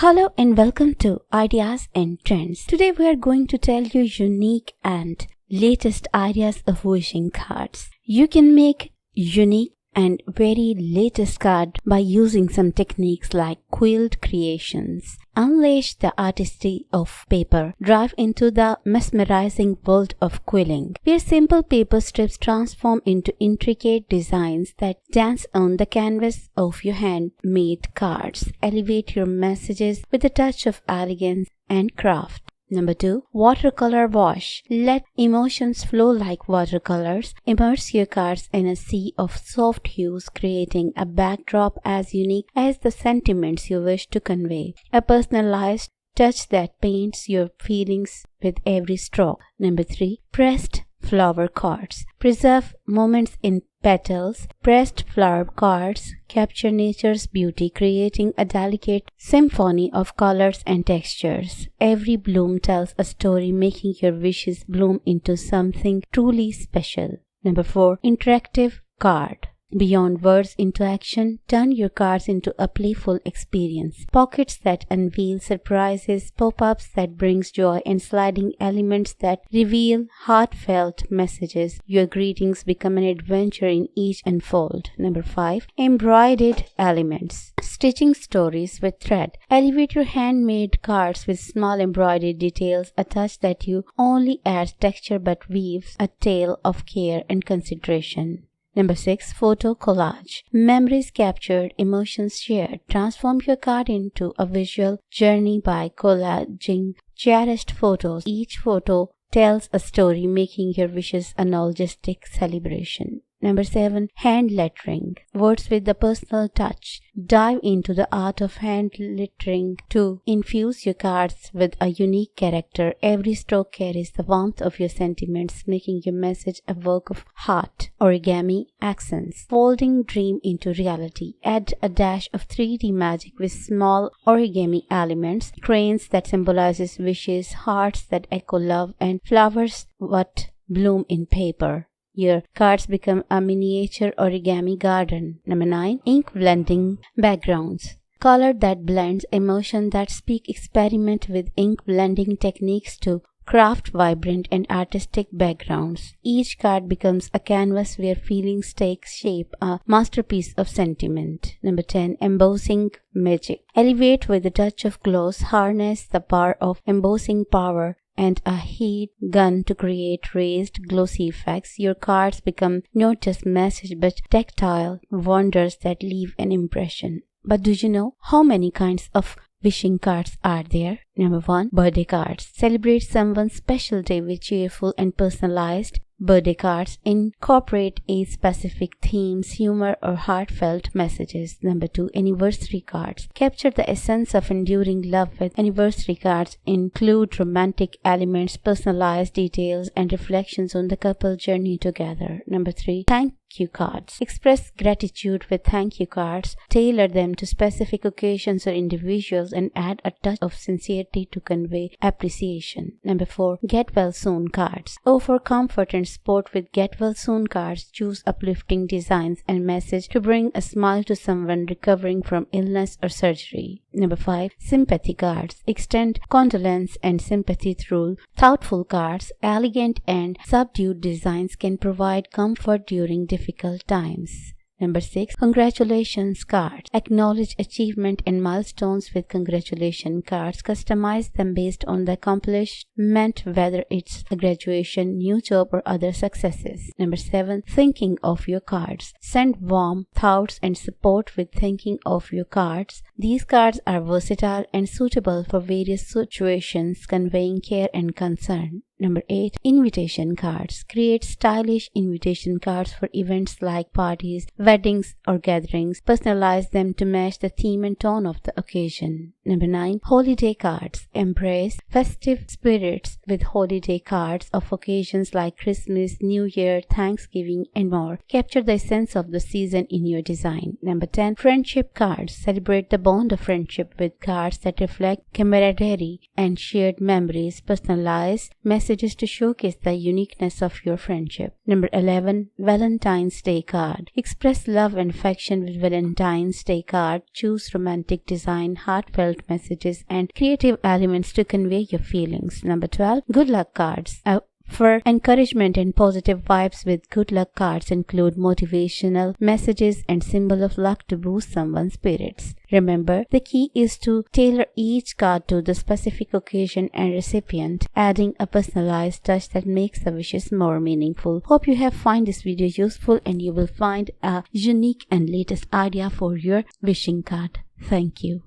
Hello and welcome to Ideas and Trends. Today we are going to tell you unique and latest ideas of wishing cards. You can make unique and very latest card by using some techniques like quilt creations. Unleash the artistry of paper. Dive into the mesmerizing world of quilling, where simple paper strips transform into intricate designs that dance on the canvas of your handmade cards. Elevate your messages with a touch of elegance and craft. Number 2. Watercolor wash. Let emotions flow like watercolors. Immerse your cards in a sea of soft hues, creating a backdrop as unique as the sentiments you wish to convey. A personalized touch that paints your feelings with every stroke. Number 3. Pressed flower cards. Preserve moments in petals. Pressed flower cards capture nature's beauty, creating a delicate symphony of colors and textures. Every bloom tells a story, making your wishes bloom into something truly special. Number 4. Interactive card. Beyond words into action, turn your cards into a playful experience. Pockets that unveil surprises, pop-ups that brings joy, and sliding elements that reveal heartfelt messages. Your greetings become an adventure in each unfold. Number 5. Embroidered elements. Stitching stories with thread. Elevate your handmade cards with small embroidered details, a touch that you only adds texture but weaves a tale of care and consideration. Number 6. Photo collage. Memories captured, emotions shared. Transform your card into a visual journey by collaging cherished photos. Each photo tells a story, making your wishes a nostalgic celebration. Number 7. Hand lettering. Words with a personal touch. Dive into the art of hand lettering to infuse your cards with a unique character. Every stroke carries the warmth of your sentiments, making your message a work of art. Origami accents. Folding dream into reality. Add a dash of 3D magic with small origami elements, cranes that symbolizes wishes, hearts that echo love, and flowers that bloom in paper. Your cards become a miniature origami garden. Number 9. Ink blending backgrounds. Color that blends, emotion that speak. Experiment with ink blending techniques to craft vibrant and artistic backgrounds. Each card becomes a canvas where feelings take shape, a masterpiece of sentiment. Number 10. Embossing magic. Elevate with a touch of gloss. Harness the power of embossing power and a heat gun to create raised, glossy effects. Your cards become not just message but tactile wonders that leave an impression. But do you know how many kinds of wishing cards are there? Number 1. Birthday cards. Celebrate someone's special day with cheerful and personalized birthday cards. Incorporate a specific themes, humor, or heartfelt messages. Number 2. Anniversary cards. Capture the essence of enduring love with anniversary cards. Include romantic elements, personalized details, and reflections on the couple journey together. Number 3. Thank you cards. Express gratitude with thank you cards. Tailor them to specific occasions or individuals and add a touch of sincerity to convey appreciation. Number 4. Get well soon cards. Offer comfort and support with get well soon cards. Choose uplifting designs and message to bring a smile to someone recovering from illness or surgery. Number 5. Sympathy cards. Extend condolence and sympathy through thoughtful cards. Elegant and subdued designs can provide comfort during difficult times. Number 6. Congratulations cards. Acknowledge achievement and milestones with congratulation cards. Customize them based on the accomplishment, whether it's a graduation, new job, or other successes. Number 7. Thinking of your cards. Send warm thoughts and support with thinking of your cards. These cards are versatile and suitable for various situations, conveying care and concern. Number 8. Invitation cards. Create stylish invitation cards for events like parties, weddings, or gatherings. Personalize them to match the theme and tone of the occasion. Number 9. Holiday cards. Embrace festive spirits with holiday cards of occasions like Christmas, New Year, Thanksgiving, and more. Capture the essence of the season in your design. Number 10. Friendship cards. Celebrate the bond of friendship with cards that reflect camaraderie and shared memories. Personalize messages messages to showcase the uniqueness of your friendship. Number 11. Valentine's Day card. Express love and affection with Valentine's Day card. Choose romantic design, heartfelt messages, and creative elements to convey your feelings. Number 12. Good luck cards. For encouragement and positive vibes with good luck cards include motivational messages and symbol of luck to boost someone's spirits. Remember, the key is to tailor each card to the specific occasion and recipient, adding a personalized touch that makes the wishes more meaningful. Hope you have found this video useful and you will find a unique and latest idea for your wishing card. Thank you.